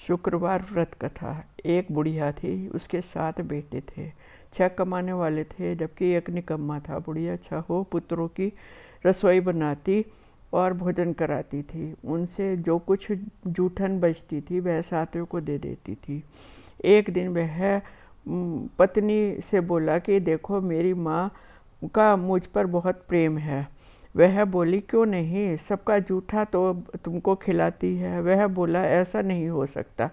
शुक्रवार व्रत कथा। एक बुढ़िया थी, उसके 7 बेटे थे। 6 कमाने वाले थे जबकि एक निकम्मा था। बुढ़िया 6 पुत्रों की रसोई बनाती और भोजन कराती थी। उनसे जो कुछ जूठन बचती थी वह साथियों को दे देती थी। एक दिन वह पत्नी से बोला कि देखो, मेरी माँ का मुझ पर बहुत प्रेम है। वह बोली, क्यों नहीं, सबका जूठा तो तुमको खिलाती है। वह बोला, ऐसा नहीं हो सकता,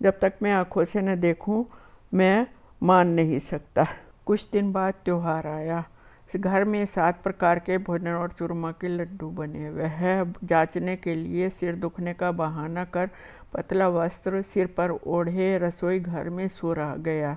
जब तक मैं आंखों से न देखूं मैं मान नहीं सकता। कुछ दिन बाद त्योहार आया। घर में 7 प्रकार के भोजन और चूरमा के लड्डू बने। वह जांचने के लिए सिर दुखने का बहाना कर पतला वस्त्र सिर पर ओढ़े रसोई घर में सो रह गया।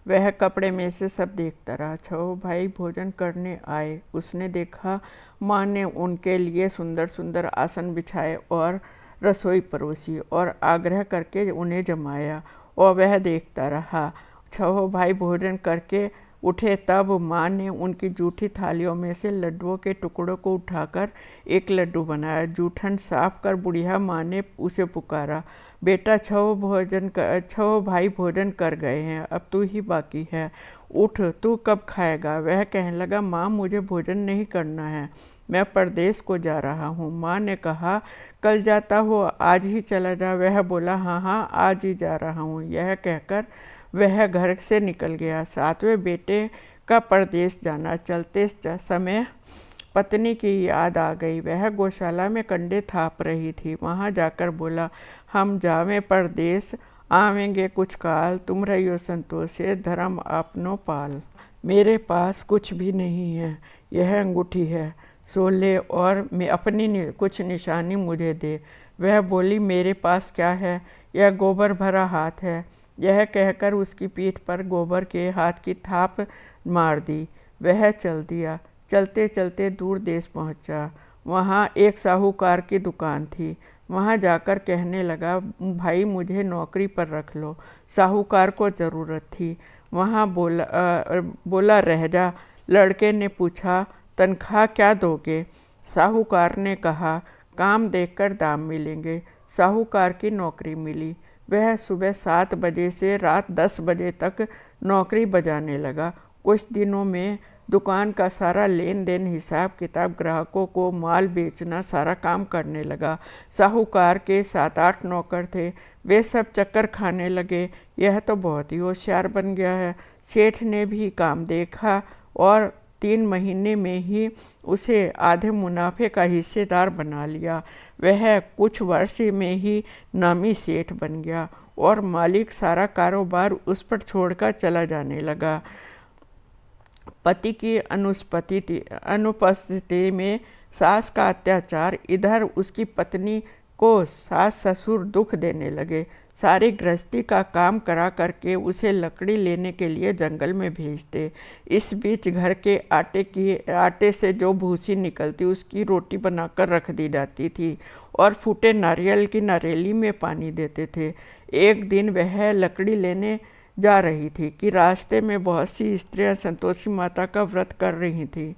वह कपड़े में से सब देखता रहा। 6 भाई भोजन करने आए। उसने देखा माँ ने उनके लिए सुंदर सुंदर आसन बिछाए और रसोई परोसी और आग्रह करके उन्हें जमाया, और वह देखता रहा। 6 भाई भोजन करके उठे तब माँ ने उनकी जूठी थालियों में से लड्डुओं के टुकड़ों को उठाकर एक लड्डू बनाया। जूठन साफ कर बुढ़िया माँ ने उसे पुकारा, बेटा, 6 भाई भोजन कर गए हैं, अब तू ही बाकी है, उठ, तू कब खाएगा। वह कहने लगा, माँ, मुझे भोजन नहीं करना है, मैं परदेश को जा रहा हूँ। माँ ने कहा, कल जाता हो, आज ही चला जा। वह बोला, हाँ हाँ, आज ही जा रहा हूँ। यह कहकर वह घर से निकल गया। 7वें बेटे का परदेश जाना। चलते समय पत्नी की याद आ गई। वह गौशाला में कंडे थाप रही थी। वहां जाकर बोला, हम जावें परदेश, आवेंगे कुछ काल, तुम रहियो संतोषे, धर्म आपनो पाल। मेरे पास कुछ भी नहीं है, यह अंगूठी है, सो ले और मैं अपनी कुछ निशानी मुझे दे। वह बोली, मेरे पास क्या है, यह गोबर भरा हाथ है। यह कहकर उसकी पीठ पर गोबर के हाथ की थाप मार दी। वह चल दिया। चलते चलते दूर देश पहुंचा। वहां एक साहूकार की दुकान थी। वहां जाकर कहने लगा, भाई, मुझे नौकरी पर रख लो। साहूकार को ज़रूरत थी। वहां बोला रह जा। लड़के ने पूछा, तनख्वाह क्या दोगे? साहूकार ने कहा, काम देखकर दाम मिलेंगे। साहूकार की नौकरी मिली। वह सुबह 7 बजे से रात 10 बजे तक नौकरी बजाने लगा। कुछ दिनों में दुकान का सारा लेन देन, हिसाब किताब, ग्राहकों को माल बेचना, सारा काम करने लगा। साहूकार के 7-8 नौकर थे। वे सब चक्कर खाने लगे, यह तो बहुत ही होशियार बन गया है। सेठ ने भी काम देखा और 3 महीने में ही उसे आधे मुनाफे का हिस्सेदार बना लिया। वह कुछ वर्ष में ही नामी सेठ बन गया और मालिक सारा कारोबार उस पर छोड़कर चला जाने लगा। पति की अनुपस्थिति में सास का अत्याचार, इधर उसकी पत्नी को सास ससुर दुख देने लगे। सारी गृहस्थी का काम करा करके उसे लकड़ी लेने के लिए जंगल में भेजते। इस बीच घर के आटे से जो भूसी निकलती उसकी रोटी बनाकर रख दी जाती थी और फूटे नारियल की नारेली में पानी देते थे। एक दिन वह लकड़ी लेने जा रही थी कि रास्ते में बहुत सी स्त्रियां संतोषी माता का व्रत कर रही थी।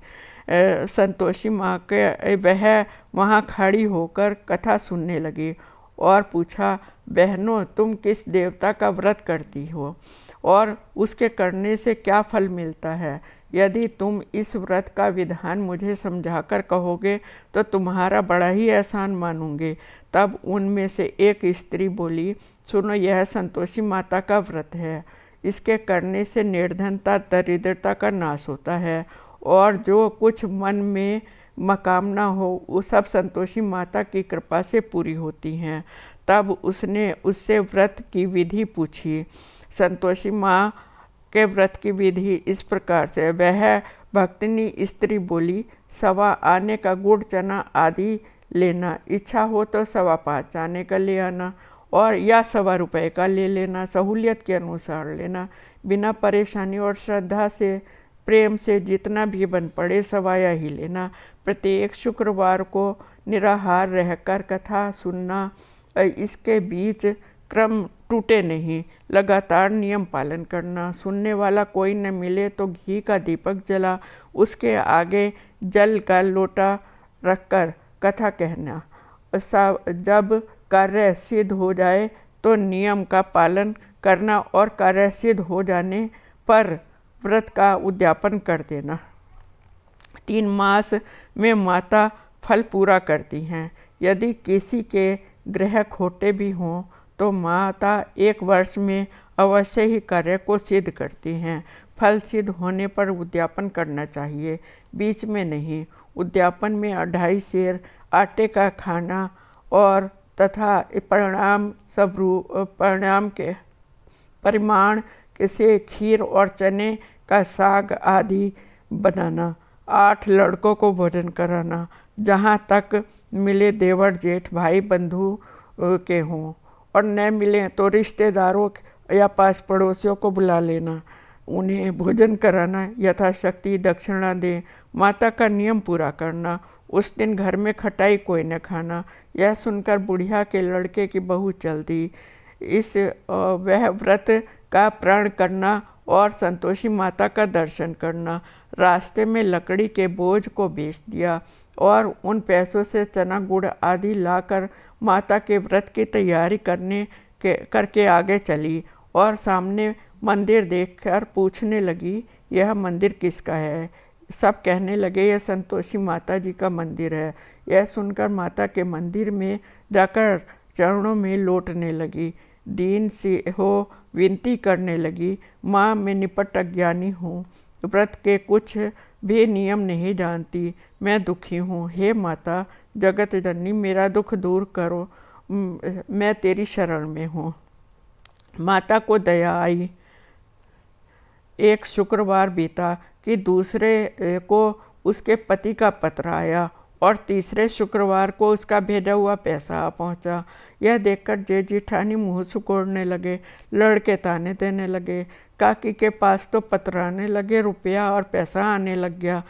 संतोषी माँ के वह वहाँ खड़ी होकर कथा सुनने लगी और पूछा, बहनों, तुम किस देवता का व्रत करती हो और उसके करने से क्या फल मिलता है? यदि तुम इस व्रत का विधान मुझे समझाकर कहोगे तो तुम्हारा बड़ा ही एहसान मानूंगे। तब उनमें से एक स्त्री बोली, सुनो, यह संतोषी माता का व्रत है। इसके करने से निर्धनता, दरिद्रता का नाश होता है और जो कुछ मन में मकामना हो वो सब संतोषी माता की कृपा से पूरी होती हैं। तब उसने उससे व्रत की विधि पूछी। संतोषी माँ के व्रत की विधि इस प्रकार से। वह भक्तिनी स्त्री बोली, 1.25 आने का गुड़ चना आदि लेना, इच्छा हो तो 5.25 आने का ले आना और या 1.25 रुपये का ले लेना, सहूलियत के अनुसार लेना। बिना परेशानी और श्रद्धा से, प्रेम से जितना भी बन पड़े सवाया ही लेना। प्रत्येक शुक्रवार को निराहार रहकर कथा सुनना। इसके बीच क्रम टूटे नहीं, लगातार नियम पालन करना। सुनने वाला कोई न मिले तो घी का दीपक जला उसके आगे जल का लोटा रखकर कथा कहना। जब कार्य सिद्ध हो जाए तो नियम का पालन करना और कार्य सिद्ध हो जाने पर व्रत का उद्यापन कर देना। 3 मास में माता फल पूरा करती हैं। यदि किसी के ग्रह खोटे भी हों तो माता 1 वर्ष में अवश्य ही कार्य को सिद्ध करती हैं। फल सिद्ध होने पर उद्यापन करना चाहिए, बीच में नहीं। उद्यापन में 2.5 सेर आटे का खाना और तथा परिणाम के परिमाण से खीर और चने का साग आदि बनाना। 8 लड़कों को भोजन कराना। जहाँ तक मिले देवर जेठ भाई बंधु के हों, और न मिले तो रिश्तेदारों या पास पड़ोसियों को बुला लेना। उन्हें भोजन कराना, यथाशक्ति दक्षिणा दें। माता का नियम पूरा करना। उस दिन घर में खटाई कोई न खाना। यह सुनकर बुढ़िया के लड़के की बहू चल दी। वह व्रत का प्रण करना और संतोषी माता का दर्शन करना। रास्ते में लकड़ी के बोझ को बेच दिया और उन पैसों से चना गुड़ आदि लाकर माता के व्रत की तैयारी करके आगे चली और सामने मंदिर देखकर पूछने लगी, यह मंदिर किसका है? सब कहने लगे, यह संतोषी माता जी का मंदिर है। यह सुनकर माता के मंदिर में जाकर चरणों में लौटने लगी। दीन से हो विनती करने लगी, माँ मैं निपट अज्ञानी हूँ, व्रत के कुछ भी नियम नहीं जानती, मैं दुखी हूँ। हे माता जगत जननी, मेरा दुख दूर करो, मैं तेरी शरण में हूँ। माता को दया आई। एक शुक्रवार बीता कि दूसरे को उसके पति का पत्र आया और तीसरे शुक्रवार को उसका भेजा हुआ पैसा आ पहुँचा। यह देखकर जेठ जेठानी मुँह सुकोड़ने लगे, लड़के ताने देने लगे। काकी के पास तो पत्र आने लगे, रुपया और पैसा आने लग गया।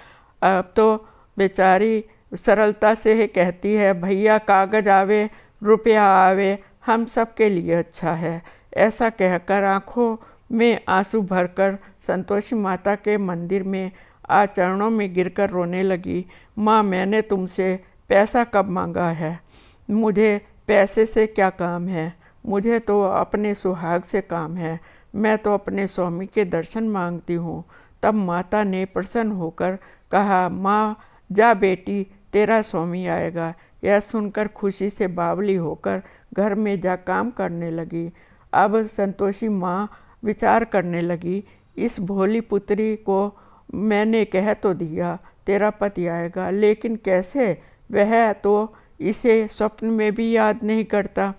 अब तो बेचारी सरलता से ही कहती है, भैया कागज आवे रुपया आवे, हम सब के लिए अच्छा है। ऐसा कहकर आँखों में आंसू भरकर संतोषी माता के मंदिर में चरणों में गिरकर रोने लगी। माँ मैंने तुमसे पैसा कब मांगा है? मुझे पैसे से क्या काम है? मुझे तो अपने सुहाग से काम है। मैं तो अपने स्वामी के दर्शन मांगती हूँ। तब माता ने प्रसन्न होकर कहा, माँ जा बेटी, तेरा स्वामी आएगा। यह सुनकर खुशी से बावली होकर घर में जा काम करने लगी। अब संतोषी माँ विचार करने लगी, इस भोली पुत्री को मैंने कह तो दिया तेरा पति आएगा, लेकिन कैसे? वह तो इसे स्वप्न में भी याद नहीं करता।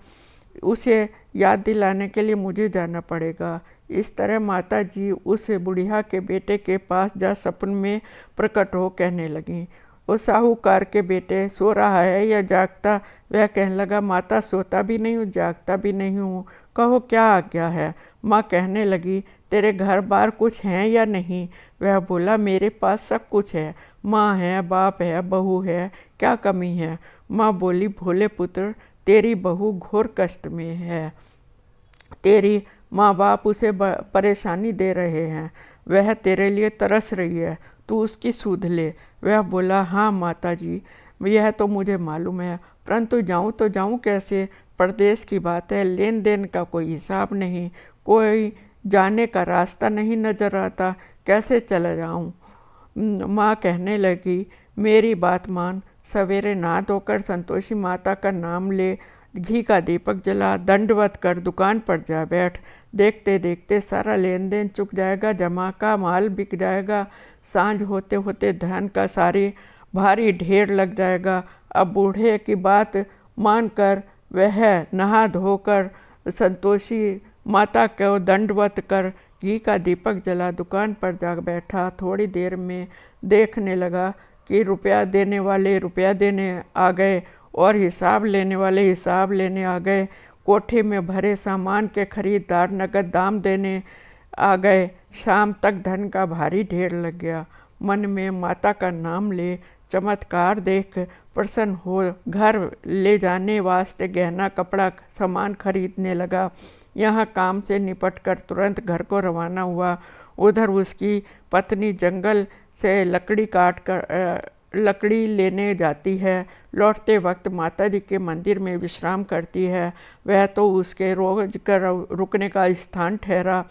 उसे याद दिलाने के लिए मुझे जाना पड़ेगा। इस तरह माता जी उस बुढ़िया के बेटे के पास जा सपन में प्रकट हो कहने लगी, वो साहूकार के बेटे सो रहा है या जागता? वह कहने लगा, माता सोता भी नहीं हूँ, जागता भी नहीं हूँ, कहो क्या आज्ञा है? माँ कहने लगी, तेरे घर बार कुछ हैं या नहीं? वह बोला, मेरे पास सब कुछ है, माँ है, बाप है, बहू है, क्या कमी है? माँ बोली, भोले पुत्र, तेरी बहू घोर कष्ट में है। तेरी माँ बाप उसे परेशानी दे रहे हैं, वह तेरे लिए तरस रही है, तू उसकी सुध ले। वह बोला, हाँ माता जी, यह तो मुझे मालूम है, परंतु जाऊँ तो जाऊँ कैसे? परदेश की बात है, लेन देन का कोई हिसाब नहीं, कोई जाने का रास्ता नहीं नजर आता, कैसे चला जाऊँ? माँ कहने लगी, मेरी बात मान, सवेरे नहा धोकर संतोषी माता का नाम ले, घी का दीपक जला, दंडवत कर दुकान पर जा बैठ। देखते देखते सारा लेन देन चुक जाएगा, जमा का माल बिक जाएगा, सांझ होते होते धन का सारी भारी ढेर लग जाएगा। अब बूढ़े की बात मानकर वह नहा धोकर संतोषी माता को दंडवत कर घी का दीपक जला दुकान पर जा बैठा। थोड़ी देर में देखने लगा कि रुपया देने वाले रुपया देने आ गए और हिसाब लेने वाले हिसाब लेने आ गए। कोठे में भरे सामान के खरीदार नगद दाम देने आ गए। शाम तक धन का भारी ढेर लग गया। मन में माता का नाम ले चमत्कार देख प्रसन्न हो घर ले जाने वास्ते गहना कपड़ा सामान खरीदने लगा। यहाँ काम से निपटकर तुरंत घर को रवाना हुआ। उधर उसकी पत्नी जंगल से लकड़ी काट कर लकड़ी लेने जाती है। लौटते वक्त माता जी के मंदिर में विश्राम करती है। वह तो उसके रोज कर रुकने का स्थान ठहरा।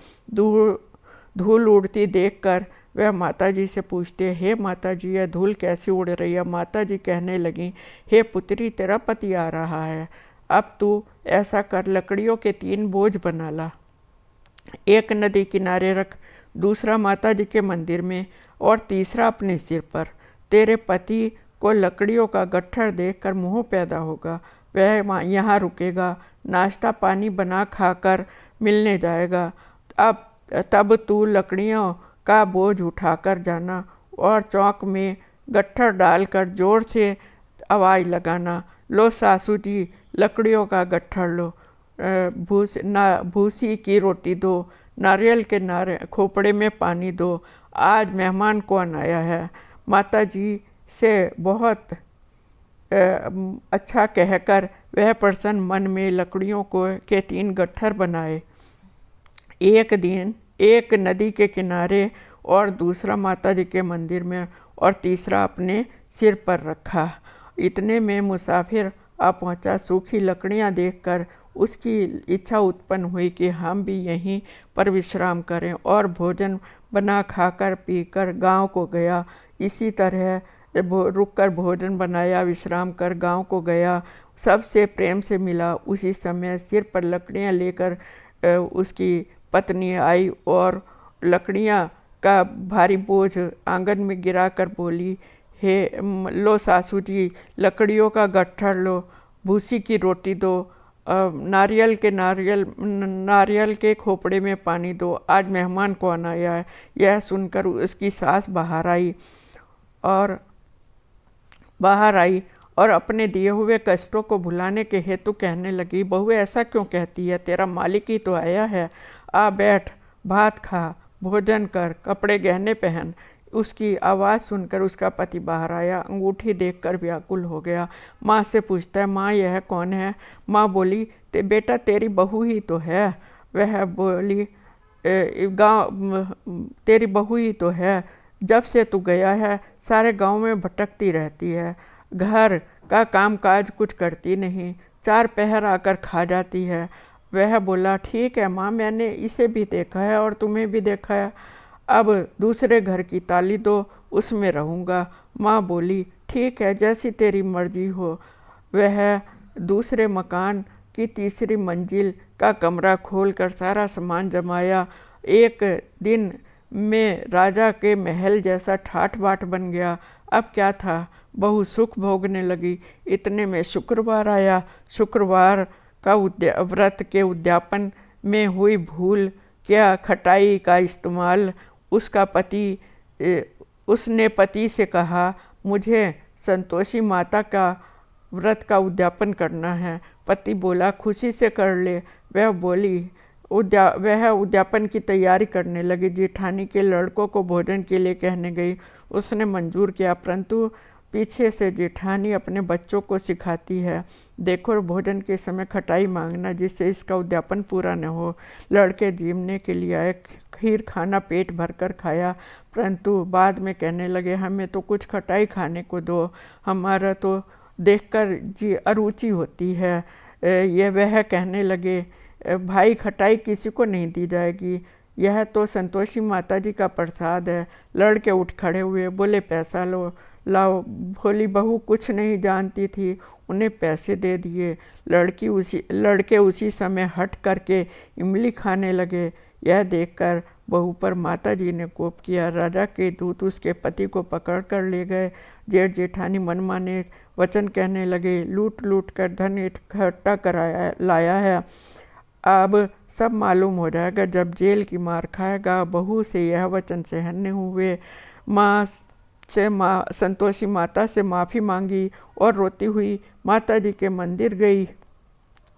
धूल उड़ती देखकर वह माता जी से पूछते, हे माता जी, यह धूल कैसी उड़ रही है? माता जी कहने लगी, हे पुत्री, तेरा पति आ रहा है। अब तू ऐसा कर, लकड़ियों के 3 बोझ बना ला। एक नदी किनारे रख, दूसरा माता जी के मंदिर में और तीसरा अपने सिर पर। तेरे पति को लकड़ियों का गट्ठर देखकर मोह पैदा होगा। वह यहाँ रुकेगा, नाश्ता पानी बना खाकर मिलने जाएगा। तब तू लकड़ियों का बोझ उठाकर जाना और चौक में गट्ठर डालकर जोर से आवाज़ लगाना, लो सासू जी, लकड़ियों का गट्ठर लो, भूसी की रोटी दो, नारियल के खोपड़े में पानी दो, आज मेहमान कौन आया है। माता जी से बहुत अच्छा कहकर वह प्रसन्न मन में लकड़ियों के 3 गट्ठर बनाए। एक दिन एक नदी के किनारे और दूसरा माता जी के मंदिर में और तीसरा अपने सिर पर रखा। इतने में मुसाफिर आ पहुंचा। सूखी लकड़ियां देखकर उसकी इच्छा उत्पन्न हुई कि हम भी यहीं पर विश्राम करें, और भोजन बना खाकर पीकर गांव को गया। इसी तरह रुककर भोजन बनाया, विश्राम कर गांव को गया। सबसे प्रेम से मिला। उसी समय सिर पर लकड़ियां लेकर उसकी पत्नी आई और लकड़ियां का भारी बोझ आंगन में गिराकर बोली, हे लो सासू जी, लकड़ियों का गट्ठर लो, भूसी की रोटी दो, नारियल के खोपड़े में पानी दो, आज मेहमान कौन आया है। यह सुनकर उसकी सास बाहर आई और अपने दिए हुए कष्टों को भुलाने के हेतु कहने लगी, बहू ऐसा क्यों कहती है? तेरा मालिक ही तो आया है। आ बैठ, भात खा, भोजन कर, कपड़े गहने पहन। उसकी आवाज़ सुनकर उसका पति बाहर आया। अंगूठी देखकर व्याकुल हो गया। माँ से पूछता है, माँ यह कौन है? माँ बोली, बेटा तेरी बहू ही तो है। वह बोली, तेरी बहू ही तो है। जब से तू गया है सारे गांव में भटकती रहती है, घर का काम काज कुछ करती नहीं, 4 पहर आकर खा जाती है। वह बोला, ठीक है माँ, मैंने इसे भी देखा है और तुम्हें भी देखा है। अब दूसरे घर की ताली दो, उसमें रहूँगा। माँ बोली, ठीक है, जैसी तेरी मर्जी हो। वह दूसरे मकान की तीसरी मंजिल का कमरा खोलकर सारा सामान जमाया। एक दिन में राजा के महल जैसा ठाठ बाट बन गया। अब क्या था, बहू सुख भोगने लगी। इतने में शुक्रवार आया। शुक्रवार का व्रत के उद्यापन में हुई भूल क्या खटाई का इस्तेमाल उसने पति से कहा, मुझे संतोषी माता का व्रत का उद्यापन करना है। पति बोला, खुशी से कर ले। वह उद्यापन की तैयारी करने लगी। जेठानी के लड़कों को भोजन के लिए कहने गई। उसने मंजूर किया, परंतु पीछे से जेठानी अपने बच्चों को सिखाती है, देखो भोजन के समय खटाई मांगना, जिससे इसका उद्यापन पूरा न हो। लड़के जीवने के लिए आए, खीर खाना पेट भरकर खाया, परंतु बाद में कहने लगे, हमें तो कुछ खटाई खाने को दो, हमारा तो देखकर जी अरुचि होती है। वह कहने लगे, भाई खटाई किसी को नहीं दी जाएगी, यह तो संतोषी माता जी का प्रसाद है। लड़के उठ खड़े हुए, बोले, पैसा लाओ। भोली बहू कुछ नहीं जानती थी, उन्हें पैसे दे दिए। लड़के उसी समय हट करके इमली खाने लगे। यह देखकर बहू पर माता जी ने कोप किया। राजा के दूत उसके पति को पकड़ कर ले गए। जेठ जेठानी मनमाने वचन कहने लगे, लूट लूट कर धन इकट्ठा लाया है, अब सब मालूम हो जाएगा जब जेल की मार खाएगा। बहू से यह वचन सहन नहीं हुए। संतोषी माता से माफ़ी मांगी और रोती हुई माता जी के मंदिर गई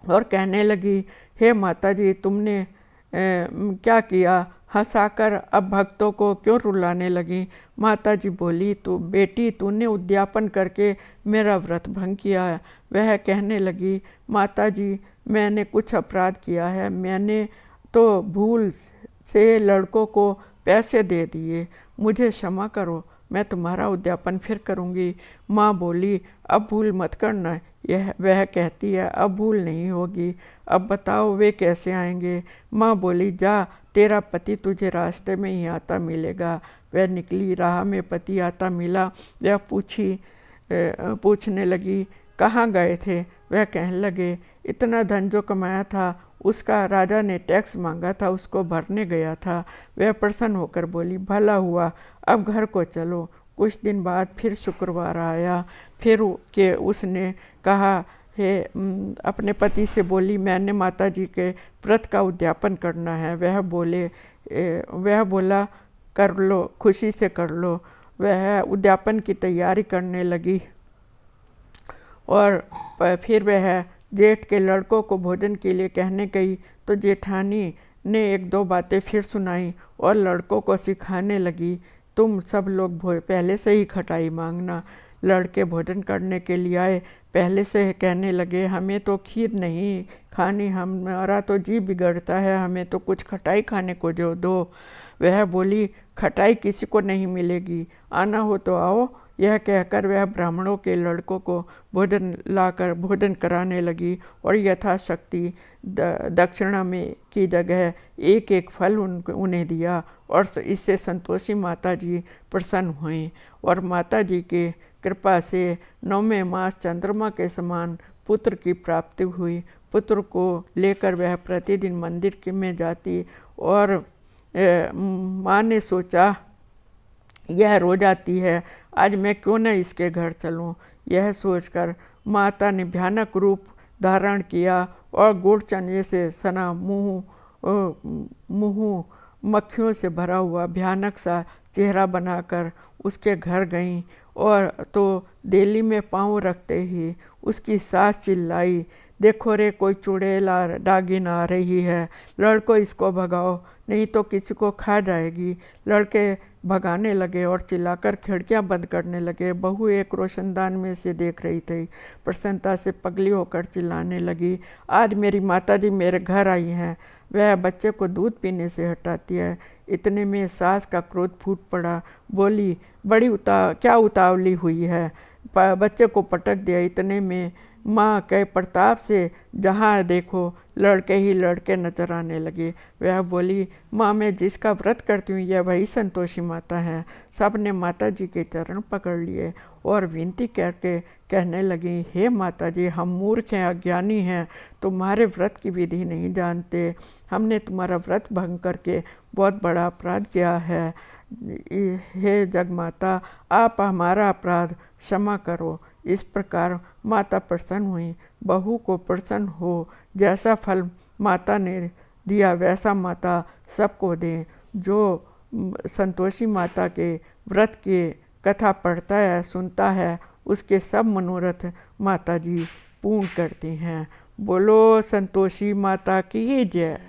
और कहने लगी, हे माता जी, तुमने क्या किया? हंसाकर अब भक्तों को क्यों रुलाने लगी? माता जी बोली, बेटी, तूने उद्यापन करके मेरा व्रत भंग किया है। वह कहने लगी, माता जी, मैंने कुछ अपराध किया है, मैंने तो भूल से लड़कों को पैसे दे दिए, मुझे क्षमा करो। मैं तुम्हारा उद्यापन फिर करूँगी। माँ बोली, अब भूल मत करना। वह कहती है, अब भूल नहीं होगी। अब बताओ वे कैसे आएंगे। माँ बोली, जा, तेरा पति तुझे रास्ते में ही आता मिलेगा। वह निकली, राह में पति आता मिला। वह पूछने लगी, कहाँ गए थे। वह कहने लगे, इतना धन जो कमाया था उसका राजा ने टैक्स मांगा था, उसको भरने गया था। वह प्रसन्न होकर बोली, भला हुआ, अब घर को चलो। कुछ दिन बाद फिर शुक्रवार आया। फिर के उसने कहा, अपने पति से बोली, मैंने माता जी के व्रत का उद्यापन करना है। वह बोला, कर लो, खुशी से कर लो। वह उद्यापन की तैयारी करने लगी और फिर वह जेठ के लड़कों को भोजन के लिए कहने गई तो जेठानी ने एक दो बातें फिर सुनाई और लड़कों को सिखाने लगी, तुम सब लोग पहले से ही खटाई मांगना। लड़के भोजन करने के लिए आए, पहले से कहने लगे, हमें तो खीर नहीं खानी, हमारा तो जी बिगड़ता है, हमें तो कुछ खटाई खाने को दो। वह बोली, खटाई किसी को नहीं मिलेगी, आना हो तो आओ। यह कहकर वह ब्राह्मणों के लड़कों को भोजन लाकर भोजन कराने लगी और यथाशक्ति दक्षिणा में की जगह एक एक फल उन्हें दिया और इससे संतोषी माता जी प्रसन्न हुईं और माता जी की कृपा से 9वें मास चंद्रमा के समान पुत्र की प्राप्ति हुई। पुत्र को लेकर वह प्रतिदिन मंदिर में जाती और माँ ने सोचा, यह रोज आती है, आज मैं क्यों न इसके घर चलूं। यह सोचकर माता ने भयानक रूप धारण किया और गुड़ चने से सना मुँह मक्खियों से भरा हुआ भयानक सा चेहरा बनाकर उसके घर गईं और तो देली में पाँव रखते ही उसकी सास चिल्लाई, देखो रे, कोई चुड़ैल डागिन आ रही है, लड़को इसको भगाओ नहीं तो किसी को खा जाएगी। लड़के भगाने लगे और चिल्लाकर खिड़कियां बंद करने लगे। बहू एक रोशनदान में से देख रही थी, प्रसन्नता से पगली होकर चिल्लाने लगी, आज मेरी माताजी मेरे घर आई हैं। वह बच्चे को दूध पीने से हटाती है। इतने में सास का क्रोध फूट पड़ा, बोली, बड़ी क्या उतावली हुई है। बच्चे को पटक दिया। इतने में माँ के प्रताप से जहाँ देखो लड़के ही लड़के नजर आने लगे। वह बोली, माँ, मैं जिसका व्रत करती हूँ यह वही संतोषी माता है। सब ने माता जी के चरण पकड़ लिए और विनती करके कहने लगी, हे माता जी, हम मूर्ख हैं, अज्ञानी हैं, तुम्हारे व्रत की विधि नहीं जानते। हमने तुम्हारा व्रत भंग करके बहुत बड़ा अपराध किया है। हे जगमाता, आप हमारा अपराध क्षमा करो। इस प्रकार माता प्रसन्न हुई। बहू को प्रसन्न हो, जैसा फल माता ने दिया वैसा माता सबको दें। जो संतोषी माता के व्रत के कथा पढ़ता है, सुनता है, उसके सब मनोरथ माता जी पूर्ण करती हैं। बोलो संतोषी माता की जय।